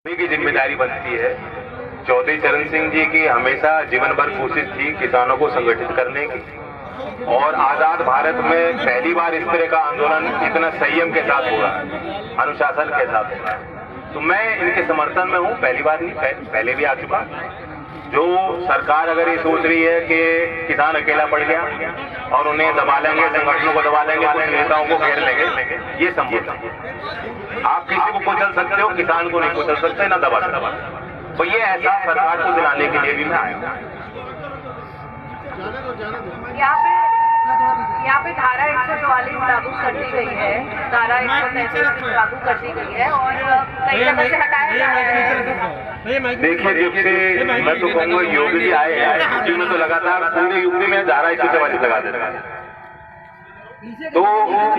की जिम्मेदारी बनती है। चौधरी चरण सिंह जी की हमेशा जीवन भर कोशिश थी किसानों को संगठित करने की, और आजाद भारत में पहली बार इस तरह का आंदोलन इतना संयम के साथ हुआ, अनुशासन के साथ हुआ। तो मैं इनके समर्थन में हूं, पहली बार नहीं, पहले भी आ चुका। जो सरकार अगर ये सोच रही है कि किसान अकेला पड़ गया और उन्हें दबा लेंगे, संगठनों को दबा लेंगे, कुछ नेताओं को घेर लेंगे, ये संभव नहीं। आप किसी को कुचल सकते हो, किसान को नहीं कुचल सकते, ना दबा सकते। तो ये ऐसा सरकार को दिलाने के लिए भी मैं आया हूँ। यहाँ पे धारा 144 लागू कर दी गई है, धारा 133 लागू कर दी गई है और कई जगह से हटाया जा रहा है। देखिए, जब से मैं तो कहूँगा योगी जी आए हैं, यूपी में तो लगातार पूरे यूपी में धारा 144 लगा दे रहा है। तो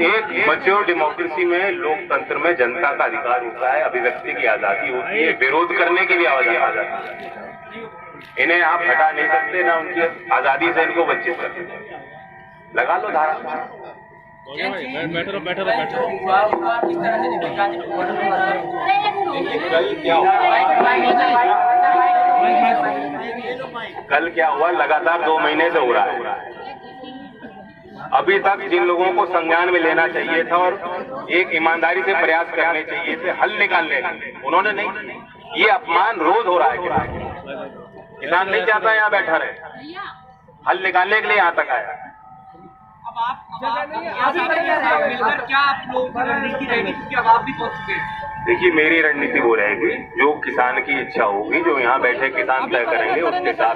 एक मैच्योर डेमोक्रेसी में, लोकतंत्र में जनता का अधिकार होता है, अभिव्यक्ति की आजादी होती है, विरोध करने की भी आजादी है। इन्हें आप हटा नहीं सकते, ना उनकी आजादी से इनको वंचित कर सकते। लगा लो धारा। कल क्या हुआ, लगातार 2 महीने से हो रहा है। अभी तक जिन लोगों को संज्ञान में लेना चाहिए था और एक ईमानदारी से प्रयास करने चाहिए थे हल निकालने का, उन्होंने नहीं। ये अपमान रोज हो रहा है। किसान नहीं चाहता यहाँ बैठा रहे, हल निकालने के लिए यहाँ तक आया। देखिए, मेरी रणनीति वो रहेगी, जो किसान की इच्छा होगी, जो यहाँ बैठे किसान तय करेंगे, उसके साथ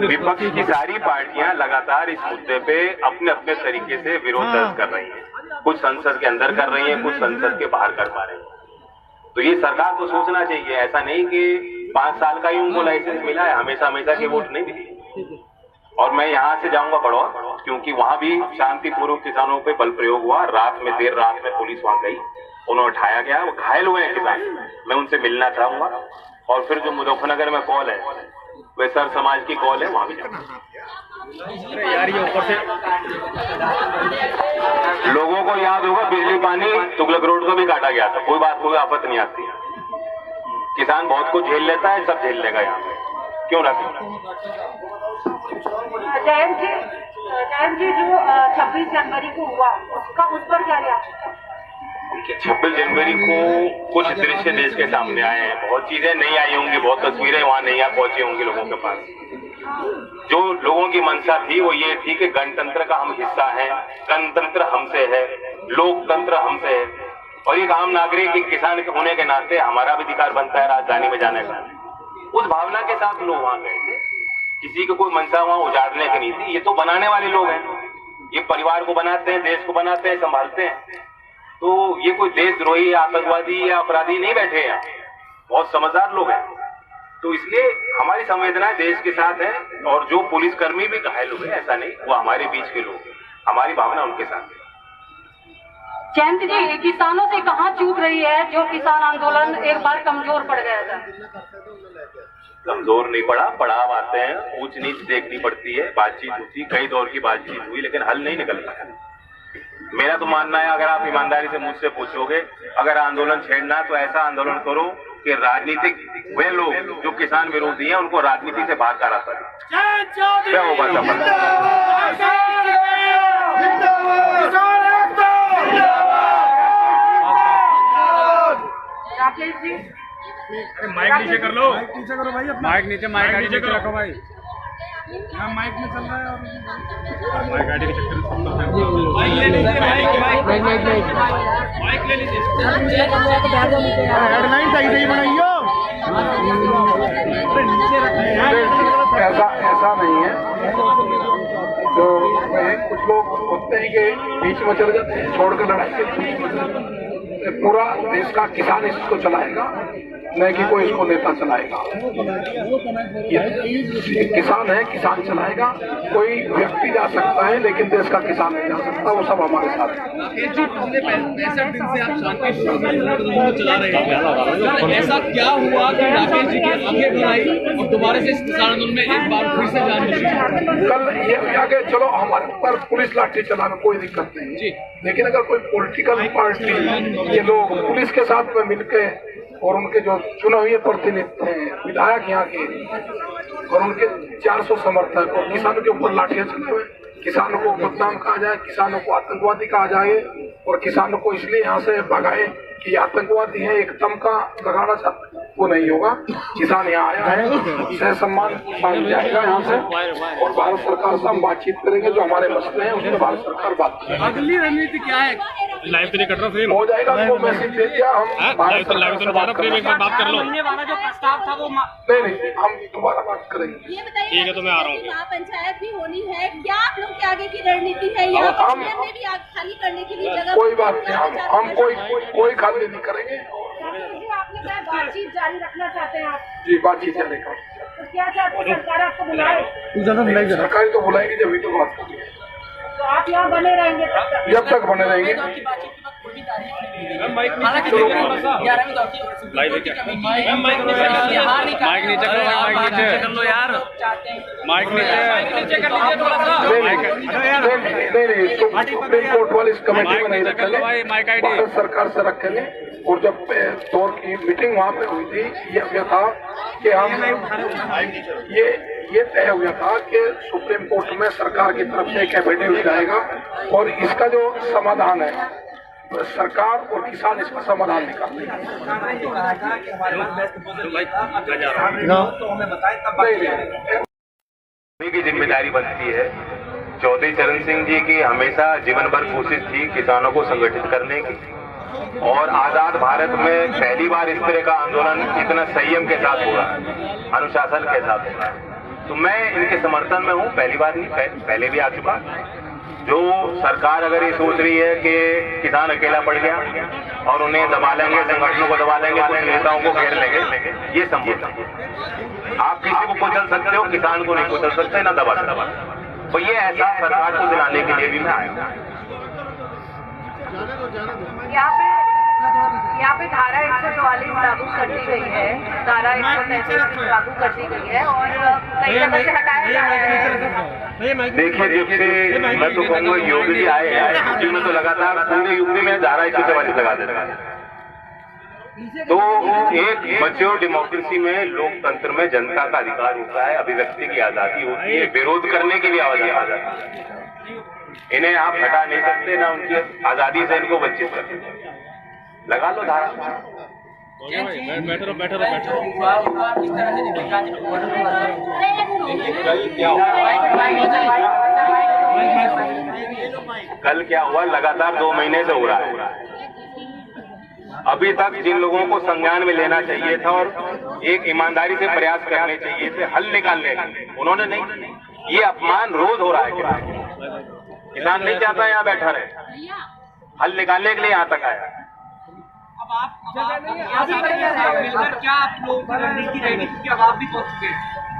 विपक्ष की सारी पार्टियां लगातार इस मुद्दे पे अपने अपने तरीके से विरोध दर्ज कर रही हैं। कुछ संसद के अंदर कर रही हैं, कुछ संसद के बाहर कर पा रही हैं। तो ये सरकार को सोचना चाहिए। ऐसा नहीं कि 5 साल का ही उनको लाइसेंस मिला है, हमेशा हमेशा की वोट नहीं मिली। और मैं यहाँ से जाऊंगा बड़ौर, क्योंकि वहां भी शांतिपूर्वक किसानों पे बल प्रयोग हुआ। रात में, देर रात में पुलिस वहां गई, उन्हें उठाया गया, वो घायल हुए हैं किसान। मैं उनसे मिलना चाहूंगा। और फिर जो मुजफ्फरनगर में कॉल है, वे सर समाज की कॉल है, वहां भी जाऊंगा। यार, ये ऊपर से लोगों को याद होगा, बिजली पानी तुगलक रोड को भी काटा गया था। कोई बात, कोई आफत नहीं आती है। किसान बहुत कुछ झेल लेता है, सब झेल लेगा यहाँ पे, क्यों ना क्यों। जयंत जी, जो 26 जनवरी को हुआ, उस पर क्या रिएक्शन? 26 जनवरी को कुछ दृश्य देश के सामने आए हैं। बहुत चीजें नहीं आई होंगी, बहुत तस्वीरें वहां नहीं आ पहुंची होंगी लोगों के पास। जो लोगों की मंशा थी वो ये थी कि गणतंत्र का हम हिस्सा हैं, गणतंत्र हमसे है, लोकतंत्र हमसे है, और एक आम नागरिक, एक किसान के होने के नाते हमारा भी अधिकार बनता है राजधानी में जाने का। उस भावना के साथ लोग वहां गए थे। किसी को कोई मंशा वहां उजाड़ने की नहीं थी। ये तो बनाने वाले लोग हैं, ये परिवार को बनाते हैं, देश को बनाते हैं, संभालते हैं। तो ये कोई देशद्रोही, आतंकवादी या अपराधी नहीं बैठे हैं, बहुत समझदार लोग हैं। तो इसलिए हमारी संवेदना देश के साथ है, और जो पुलिसकर्मी भी घायल हुए, ऐसा नहीं, वो हमारे बीच के लोग हैं, हमारी भावना उनके साथ है। जयंत जी, किसानों से कहाँ चूक रही है जो किसान आंदोलन एक बार कमजोर पड़ गया था? कमजोर नहीं पड़ा, पड़ाव आते हैं, ऊंच नीच देखनी पड़ती है, बातचीत होती, कई दौर की बातचीत हुई, लेकिन हल नहीं निकल पाया। मेरा तो मानना है, अगर आप ईमानदारी से मुझसे पूछोगे, अगर आंदोलन छेड़ना तो ऐसा आंदोलन करो कि राजनीतिक वे लोग जो किसान विरोधी हैं उनको राजनीति से बाहर का रास्ता दे। क्या होगा सफल? राकेश जी, अरे माइक नीचे कर लो, माइक नीचे करो भाई, माइक नीचे रखो भाई। यहाँ माइक में चल रहा है और माइक गाड़ी के चक्कर में माइक ले लीजिए, माइक ले लीजिए। हेडलाइन सही बनाइयो। ऐसा नहीं है। तो कुछ लोग होते हैं कि बीच में चले जाते हैं, छोड़कर लड़ाई के। पूरा देश का किसान इसको चलाएगा, न कि कोई इसको नेता चलाएगा। ये किसान है, किसान चलाएगा। कोई व्यक्ति जा सकता है लेकिन देश का किसान नहीं जा सकता। वो सब हमारे साथ है। पिछले 65 दिन से आप शांति चला रहे हैं, ऐसा क्या हुआ कि राकेश जी की आंखें बनाई और दोबारा से इस किसान आंदोलन में एक बार फिर से जान बची? कल ये आगे चलो, हमारे ऊपर पुलिस लाठी चलाना कोई दिक्कत नहीं जी, लेकिन अगर कोई पॉलिटिकल पार्टी, ये लोग पुलिस के साथ में मिलके और उनके जो चुने हुए प्रतिनिधि हैं, विधायक यहाँ के, और उनके 400 समर्थक और किसानों के ऊपर लाठियां चले हुए, किसानों को बदनाम कहा जाए, किसानों को आतंकवादी कहा जाए और किसानों को इसलिए यहाँ से भगाए कि आतंकवादी है, एक तमका लगाना चाहते, वो नहीं होगा। किसान यहाँ आया है, सह सम्मान मांग जाएगा यहाँ से, और भारत सरकार से हम बातचीत करेंगे। जो हमारे मसले हैं उसमें भारत सरकार बात करेगी। अगली रणनीति क्या है? लाइव तो नहीं कट रहा फ्रेम हो जाएगा, तो मैसेज दे दिया हम भारत सरकार से बात फ्रेम एक बार बात कर लो। वाला जो प्रस्ताव था वो नहीं, हम दोबारा बात करेंगे। ये बताइए, ठीक है, तो मैं आ रहा हूँ। यहाँ पंचायत भी होनी है, क्या आप लोग के आगे की रणनीति है? यहाँ पर शहर में भी आग खाली करने के लिए जगह, कोई बात नहीं, हम कोई खाली नहीं करेंगे। आपने क्या बातचीत जारी रखना चाहते हैं आप? जी, बातचीत जारी कर, तो क्या चाहते हैं सरकार आपको बुलाए? सरकारी तो बुलाएगी जब भी तो बात होगी। तो आप यहाँ बने रहेंगे जब तक बने रहेंगे। माइक नीचे कर लो यार, माइक नीचे कर लीजिए थोड़ा सा। नहीं, तो सुप्रीम कोर्ट वाली इस कमेटी में नहीं रखेंगे, भारत सरकार से रखेंगे। और जब दौर की मीटिंग वहाँ पे हुई थी, ये था कि हम ये तय हुआ था कि सुप्रीम कोर्ट में सरकार की तरफ से एक एफिडेविट जाएगा और इसका जो समाधान है, सरकार और किसान इसका समाधान निकालेंगे। की जिम्मेदारी बनती है। चौधरी चरण सिंह जी की हमेशा जीवन भर कोशिश थी किसानों को संगठित करने की, और आजाद भारत में पहली बार इस तरह का आंदोलन इतना संयम के साथ हुआ, अनुशासन के साथ हुआ। तो मैं इनके समर्थन में हूँ, पहली बार नहीं, पहले भी आ चुका। जो सरकार अगर ये सोच रही है कि किसान अकेला पड़ गया और उन्हें दबा लेंगे, संगठनों को दबा लेंगे, कुछ नेताओं को घेर लेंगे, ये संभव नहीं। आप किसी को कुचल सकते हो, किसान को नहीं कुचल सकते, ना दबा सकते। तो ये एहसास सरकार को दिलाने के लिए भी मैं आया हूँ। यहाँ पे धारा 144 लागू कर दी गई है, धारा 133 लागू कर दी गई है और कई जगह से हटाया जा रहा है। देखिए, जब से मैं तो कहूँगा योगी जी आए हैं, यूपी में तो लगातार पूरे यूपी में धारा 144 लगा देता है। तो एक मैच्योर डेमोक्रेसी में, लोकतंत्र में जनता का अधिकार होता है, अभिव्यक्ति की आजादी होती है, विरोध करने की भी आजादी होती है। इन्हें आप हटा नहीं सकते, ना उनकी आजादी से इनको वंचित कर सकते। लगा लो धारा। कल क्या हुआ, लगातार 2 महीने से हो रहा है। अभी तक जिन लोगों को संज्ञान में लेना चाहिए था और एक ईमानदारी से प्रयास करने चाहिए थे हल निकालने के, उन्होंने नहीं। ये अपमान रोज हो रहा है। किसान नहीं चाहता यहाँ बैठा रहे, हल निकालने के लिए यहाँ तक आया।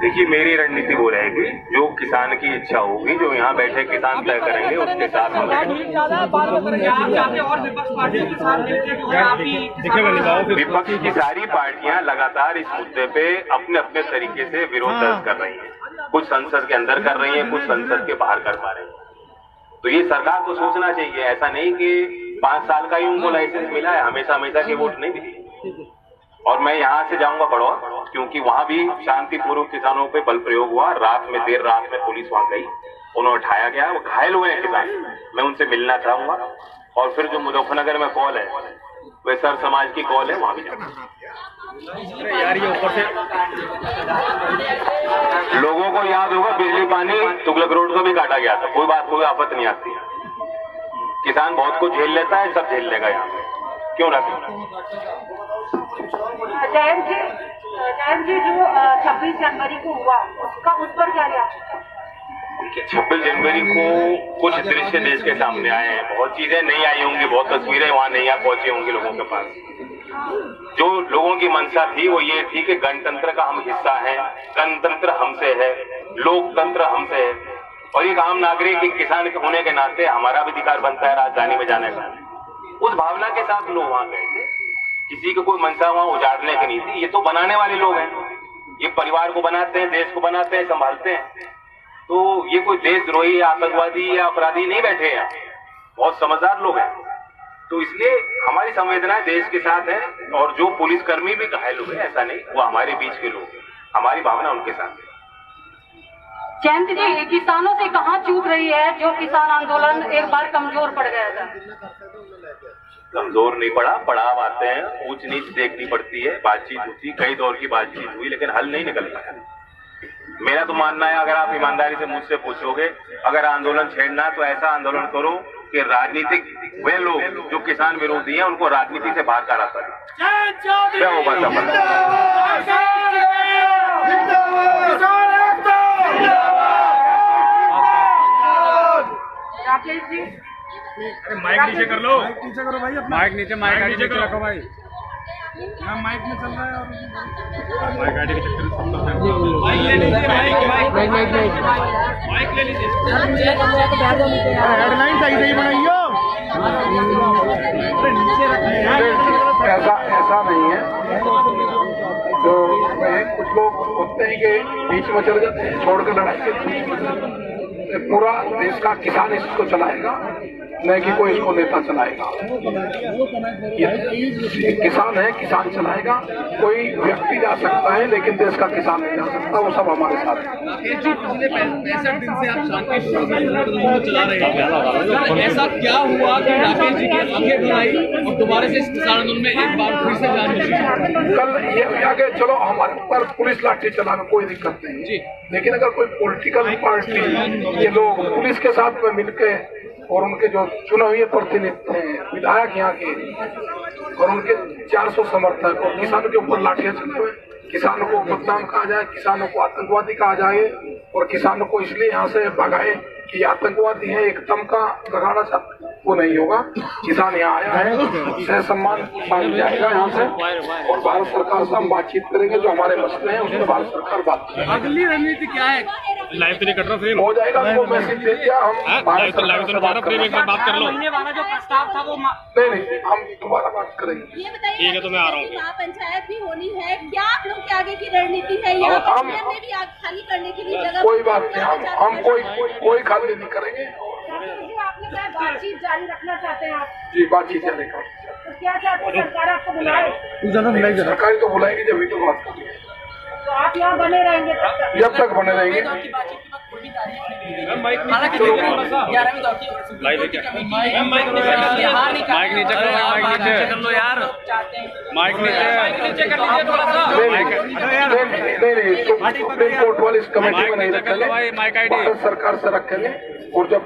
देखिए, मेरी रणनीति वो रहेगी, जो किसान की इच्छा होगी, जो यहाँ बैठे किसान तय करेंगे, उसके साथ विपक्ष की सारी पार्टियां लगातार इस मुद्दे पे अपने अपने तरीके से विरोध दर्ज कर रही हैं। कुछ संसद के अंदर कर रही हैं, कुछ संसद के बाहर कर पा रही हैं। तो ये सरकार को सोचना चाहिए, ऐसा नहीं कि 5 साल का ही उनको लाइसेंस मिला है, हमेशा की वोट नहीं मिली। और मैं यहाँ से जाऊंगा बड़ौर, क्योंकि वहां भी शांतिपूर्वक किसानों पे बल प्रयोग हुआ। रात में, देर रात में पुलिस वहां गई, उन्हें उठाया गया, वो घायल हुए हैं किसान। मैं उनसे मिलना चाहूंगा। और फिर जो मुजफ्फरनगर में कॉल है, वह सर समाज की कॉल है, वहां भी जाऊंगा। यार ये ऊपर से लोगों को याद होगा, बिजली पानी तुगलक रोड को भी काटा गया था, कोई बात, कोई आफत नहीं आती। किसान बहुत कुछ झेल लेता है, सब झेल लेगा यहाँ पे, क्यों ना? जयंत जी, जो 26 जनवरी को हुआ, उस पर क्या रिएक्शन? 26 जनवरी को कुछ दृश्य देश के सामने आए हैं। बहुत चीजें नहीं आई होंगी, बहुत तस्वीरें वहां नहीं आ पहुंची होंगी लोगों के पास। जो लोगों की मंशा थी वो ये थी कि गणतंत्र का हम हिस्सा हैं, गणतंत्र हमसे है, लोकतंत्र हमसे है, और एक आम नागरिक एक किसान होने के नाते हमारा भी अधिकार बनता है राजधानी में जाने का। उस भावना के साथ लोग वहां गए थे। किसी की कोई मंशा वहां उजाड़ने की नहीं थी। ये तो बनाने वाले लोग हैं, ये परिवार को बनाते हैं, देश को बनाते हैं, संभालते हैं। तो ये कोई देशद्रोही या आतंकवादी या अपराधी नहीं बैठे हैं, बहुत समझदार लोग हैं। तो इसलिए हमारी संवेदनाएं देश के साथ है, और जो पुलिसकर्मी भी घायल हुए ऐसा नहीं, वो हमारे बीच के लोग हैं, हमारी भावना उनके साथ है। जयंत जी, किसानों से कहाँ चूक रही है जो किसान आंदोलन एक बार कमजोर पड़ गया था? कमजोर नहीं पड़ा, पड़ाव आते हैं, ऊंच नीच देखनी पड़ती है, बातचीत होती, कई दौर की बातचीत हुई, लेकिन हल नहीं निकल पाया। मेरा तो मानना है, अगर आप ईमानदारी से मुझसे पूछोगे, अगर आंदोलन छेड़ना तो ऐसा आंदोलन करो कि राजनीतिक वे लोग जो किसान विरोधी हैं उनको राजनीति से बाहर करा सके। क्या होगा सफल? राकेश जी, अरे माइक नीचे कर लो, माइक नीचे रखो भाई। यहाँ माइक में चल रहा है और माइक गाड़ी के चक्कर में माइक ले लीजिए, माइक ले लीजिए। हेडलाइन सही सही बनाइयो। ऐसा नहीं है। तो कुछ लोग होते हैं कि बीच में चले जाते हैं, छोड़कर लड़ाई के पूरा देश का किसान इसको चलाएगा, न कि कोई इसको नेता चलाएगा। ये किसान है, किसान चलाएगा। कोई व्यक्ति जा सकता है लेकिन देश का किसान नहीं जा सकता, वो सब हमारे साथ है। राकेश जी, पिछले 65 दिन से आप शांति आंदोलन चला रहे हैं, ऐसा क्या हुआ कि राकेश जी की आंखें भर आई और दोबारा से इस किसान आंदोलन में एक बार फिर से जान मिली? कल ये हुआ कि चलो हमारे ऊपर पुलिस लाठी चलाना कोई दिक्कत नहीं जी, लेकिन अगर कोई पॉलिटिकल पार्टी, ये लोग पुलिस के साथ में मिलके और उनके जो चुने हुए प्रतिनिधि हैं, विधायक यहाँ के, और उनके 400 समर्थक और किसानों के ऊपर लाठियां चले हुए, किसानों को बदनाम कहा जाए, किसानों को आतंकवादी कहा जाए, और किसानों को इसलिए यहाँ से भगाए कि आतंकवादी है, एक तमका लगाना चाहते, वो नहीं होगा। किसान यहाँ आया है, सह सम्मान पाया जाएगा यहाँ से, और भारत सरकार से हम बातचीत करेंगे। जो हमारे मसले हैं उसमें भारत सरकार बात करेगी। अगली रणनीति क्या है? लाइव तो नहीं कर रहा फ्रेम हो जाएगा, वो मैसेज दे दिया हम। लाइव तो नहीं बात कर लो। वाला जो प्रस्ताव था वो नहीं, हम दोबारा बात करेंगे। ये बताइए, ठीक है, तो मैं आ रहा हूँ। वहाँ पंचायत भी होनी है, क्या आप लोग के आगे की रणनीति है? यहाँ पर CM ने भी आग खाली करने के लिए जगह, कोई बात नहीं, हम कोई खाली नहीं करेंगे। आपने कहा बातचीत जारी रखना चाहते हैं आप? जी, बातचीत जारी कर। तो क्या चाहते हैं, सरकार आपको बुलाए? सरकारी तो बुलाएगी जब भी तो बात करेंगे। तो आप यहाँ बने रहेंगे तब तक? जब तक बने रहेंगे। माइक नीचे करो, माइक नीचे कर लो यार, माइक नीचे कर लीजिए थोड़ा सा। नहीं, सुप्रीम कोर्ट वाली इस कमेटी में नहीं रखेंगे, भारत सरकार से रखेंगे। और जब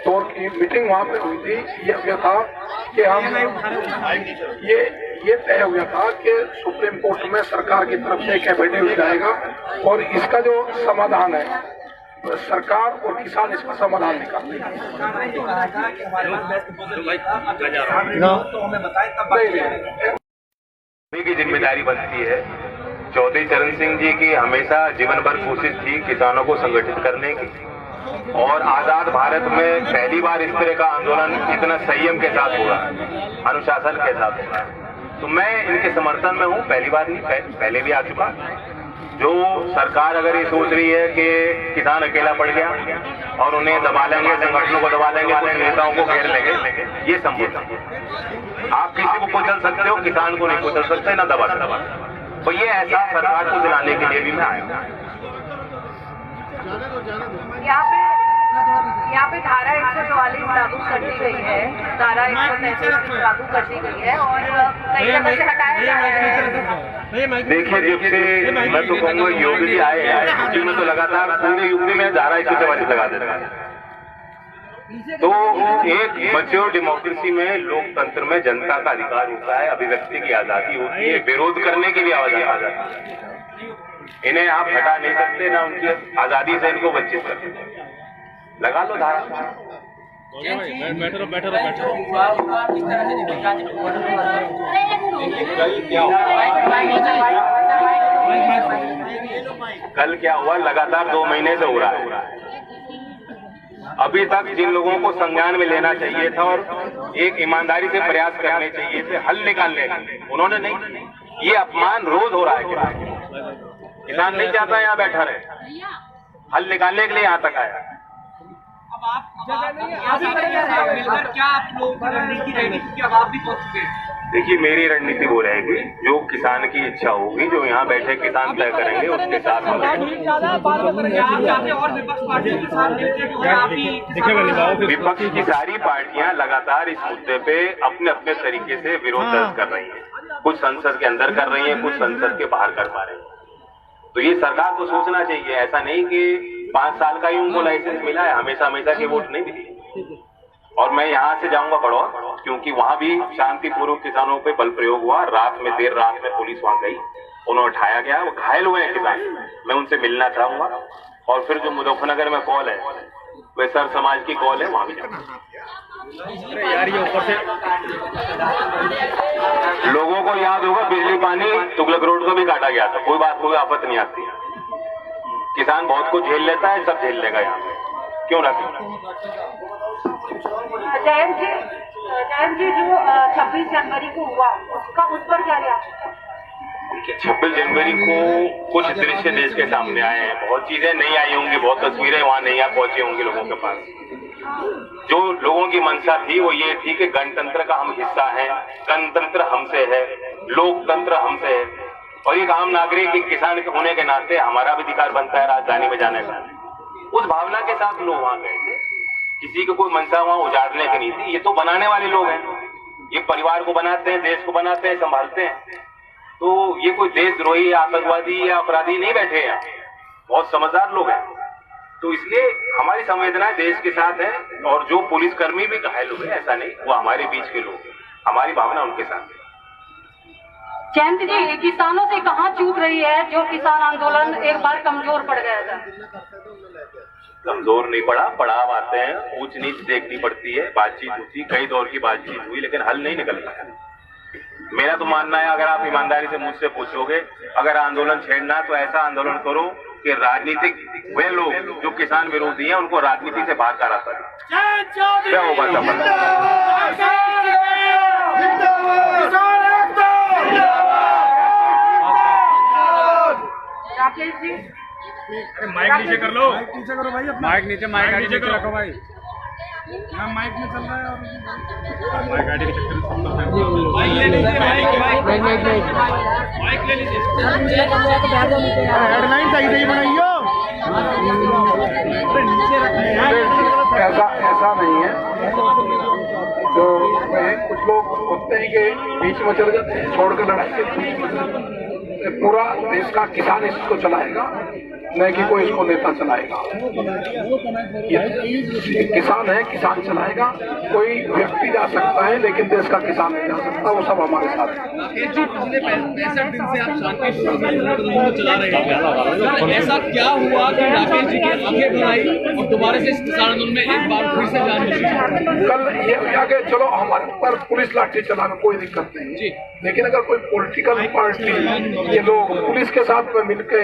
दौर की मीटिंग वहाँ पे हुई थी, ये था कि हम ये तय हुआ था कि सुप्रीम कोर्ट में सरकार की तरफ से एक एफिडेविट जाएगा, और इसका जो समाधान है सरकार और किसान इसका समाधान निकालेंगे। की जिम्मेदारी बनती है। चौधरी चरण सिंह जी की हमेशा जीवन भर कोशिश थी किसानों को संगठित करने की, और आजाद भारत में पहली बार इस तरह का आंदोलन इतना संयम के साथ हो रहा है, अनुशासन के साथ हो रहा है। तो मैं इनके समर्थन में हूँ, पहली बार नहीं, पहले भी आ चुका। जो सरकार अगर ये सोच रही है कि किसान अकेला पड़ गया और उन्हें दबा लेंगे, संगठनों को दबा लेंगे, कुछ नेताओं को घेर लेंगे, ये संभव नहीं। आप किसी को कुचल सकते हो, किसान को नहीं कुचल सकते, ना दबा सकते। तो ये ऐसा सरकार को दिलाने के लिए भी मैं आया हूँ। यहाँ पे धारा 144 लागू कर दी गई है, धारा 133 लागू कर दी गई है, और कई जगह से हटाया जा रहा है। देखिए, जब से मैं तो कहूँगा योगी जी आए हैं, यूपी में तो लगातार पूरे यूपी में धारा 144 लगा देते हैं। तो एक मैच्योर डेमोक्रेसी में, लोकतंत्र में जनता का अधिकार होता है, अभिव्यक्ति की आजादी होती है, विरोध करने की भी आजादी है। इन्हें आप हटा नहीं सकते, ना उनकी आजादी से इनको वंचित कर सकते। लगा लो धारा, बैठो बैठो बैठो। कल क्या हुआ, लगातार 2 महीने से हो रहा है। अभी तक जिन लोगों को संज्ञान में लेना चाहिए था और एक ईमानदारी से प्रयास करने चाहिए थे हल निकालने का, उन्होंने नहीं। ये अपमान रोज हो रहा है। किसान नहीं चाहता यहाँ बैठा रहे, हल निकालने के लिए यहाँ तक आया। मिलकर क्या आप लोगों की रणनीति रहेगी, क्योंकि अब आप भी पहुंच चुके हैं? देखिए, मेरी रणनीति वो रहेगी जो किसान की इच्छा होगी, जो यहाँ बैठे किसान तय करेंगे, उसके साथ हम विपक्ष की सारी पार्टियां लगातार इस मुद्दे पे अपने अपने तरीके से विरोध दर्ज कर रही हैं। कुछ संसद के अंदर कर रही हैं, कुछ संसद के बाहर कर पा रहे हैं। तो ये सरकार को सोचना चाहिए, ऐसा नहीं कि 5 साल का ही उनको लाइसेंस मिला है, हमेशा की वोट नहीं मिली। और मैं यहाँ से जाऊंगा बड़ौर, क्योंकि वहाँ भी शांतिपूर्वक किसानों पे बल प्रयोग हुआ। रात में, देर रात में पुलिस वहाँ गई, उन्हें उठाया गया, वो घायल हुए हैं किसान। मैं उनसे मिलना चाहूंगा। और फिर जो मुजफ्फरनगर में कॉल है, वे सर समाज की कॉल है, वहाँ भी जाऊंगा। यार ये ऊपर से लोगों को याद होगा, बिजली पानी तुगलक रोड को भी काटा गया था। कोई बात, कोई आफत नहीं आती। किसान बहुत कुछ झेल लेता है, सब झेल लेगा यहाँ पे, क्यों ना जयंत जी जो 26 जनवरी को हुआ, उस पर क्या रिएक्शन? 26 जनवरी को कुछ दृश्य देश के सामने आए हैं। बहुत चीजें नहीं आई होंगी, बहुत तस्वीरें वहां नहीं आ पहुंची होंगी लोगों के पास। जो लोगों की मंशा थी वो ये थी कि गणतंत्र का हम हिस्सा हैं, गणतंत्र हमसे है, लोकतंत्र हमसे है, और एक आम नागरिक, एक किसान के होने के नाते हमारा भी अधिकार बनता है राजधानी में जाने का। उस भावना के साथ लोग वहां गए थे। किसी को कोई मंशा वहां उजाड़ने की नहीं थी। ये तो बनाने वाले लोग हैं, ये परिवार को बनाते हैं, देश को बनाते हैं, संभालते हैं। तो ये कोई देशद्रोही या आतंकवादी या अपराधी नहीं बैठे हैं, बहुत समझदार लोग हैं। तो इसलिए हमारी संवेदनाएं देश के साथ है। और जो पुलिसकर्मी भी घायल हुए, ऐसा नहीं, वो हमारे बीच के लोग, हमारी भावना उनके साथ है। जयंत जी, किसानों से कहाँ चूक रही है जो किसान आंदोलन एक बार कमजोर पड़ गया था? कमजोर नहीं पड़ा, पड़ाव आते हैं, ऊंच नीच देखनी पड़ती है, बातचीत होती, कई दौर की बातचीत हुई, लेकिन हल नहीं निकल पाया। मेरा तो मानना है, अगर आप ईमानदारी से मुझसे पूछोगे, अगर आंदोलन छेड़ना तो ऐसा आंदोलन करो कि राजनीतिक वे लोग जो kiसान विरोधी हैं उनको राजनीति से बाहर का रास्ता दे। क्या होगा राकेश जी, अरे माइक नीचे कर लो, माइक नीचे करो भाई, माइक नीचे रखो भाई। यहाँ माइक में चल रहा है और माइक गाड़ी के चक्कर में माइक ले लीजिए, माइक ले लीजिए। हेडलाइन सही सही बनाइयो। ऐसा नहीं है। तो कुछ लोग होते हैं कि बीच में चले जाते हैं, छोड़कर लड़ाई के। पूरा देश का किसान इसको चलाएगा, न कि कोई इसको नेता चलाएगा। ये किसान है, किसान चलाएगा। कोई व्यक्ति जा सकता है, लेकिन देश का किसान नहीं जा सकता। वो सब हमारे साथ है। राकेश जी, पिछले 65 दिन से आप शांतिपूर्वक चला रहे हैं, ऐसा क्या हुआ कि राकेश जी की आंखें भर आई और दोबारा से इस किसान आंदोलन में एक बार फिर से जान मिली? कल ये आगे चलो, हमारे पर पुलिस लाठी चलाना कोई दिक्कत नहीं जी, लेकिन अगर कोई पॉलिटिकल पार्टी, ये लोग पुलिस के साथ में मिलके,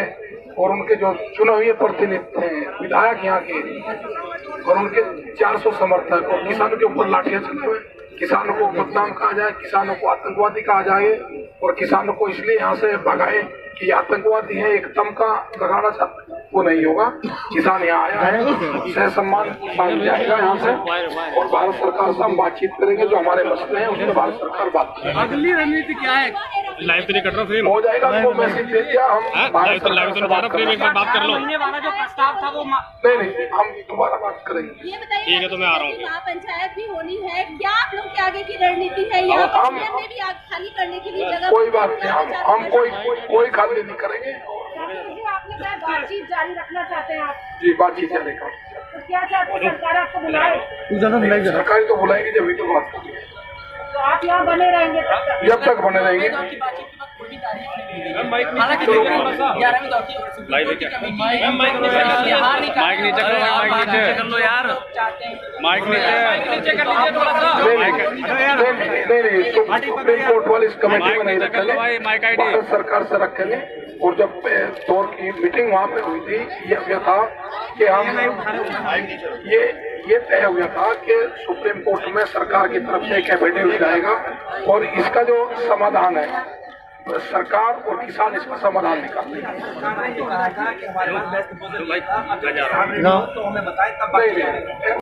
और उनके जो चुने हुए प्रतिनिधि हैं, विधायक यहाँ के, और उनके 400 समर्थक, और किसानों के ऊपर लाठियां चले हुए, किसानों को बदनाम कहा जाए, किसानों को आतंकवादी कहा जाए, और किसानों को इसलिए यहाँ से भगाए कि आतंकवादी है, एक तमका लगाना चाहते, वो नहीं होगा। किसान यहाँ आया है, सह सम्मान मांग जाएगा यहाँ से, और भारत सरकार से हम बातचीत करेंगे। जो हमारे मसले हैं उसमें भारत सरकार बात करेगी। अगली रणनीति क्या है? लाइव तो नहीं कट रहा फ्रेम हो जाएगा, वो मैसेज दे दिया, हम भारत सरकार से बात फ्रेम एक बार बात कर लो। वाला जो प्रस्ताव था वो नहीं, हम दोबारा बात करेंगे। ये बताइए, ठीक है, तो मैं आ रहा हूँ। पंचायत भी होनी है, क्या आप लोग के आगे की रणनीति है? यहाँ पर भी आग खाली करने के लिए जगह, कोई बात नहीं, हम कोई खाली नहीं करेंगे। आपने कहा बातचीत जारी रखना चाहते हैं आप? जी, बातचीत जारी कर। तो क्या चाहते हैं, सरकार आपको बुलाए? सरकार तो बुलाएगी, जब भी तो बात करेंगे। तो आप यहाँ बने रहेंगे जब तक बने रहेंगे। हालांकि 11वीं दौर की माइक नीचे करो, माइक नीचे कर लो यार, माइक नीचे कर लीजिए थोड़ा सा। नहीं, सुप्रीम कोर्ट वाली इस कमेटी में नहीं रखेंगे, भारत सरकार से रखेंगे। और जब दौर की मीटिंग वहाँ पे हुई थी, ये था कि हम ये तय हुआ था कि सुप्रीम कोर्ट में सरकार की तरफ से एक एफिडेविट जाएगा और इसका जो समाधान है सरकार और किसान इसका समाधान निकालेंगे।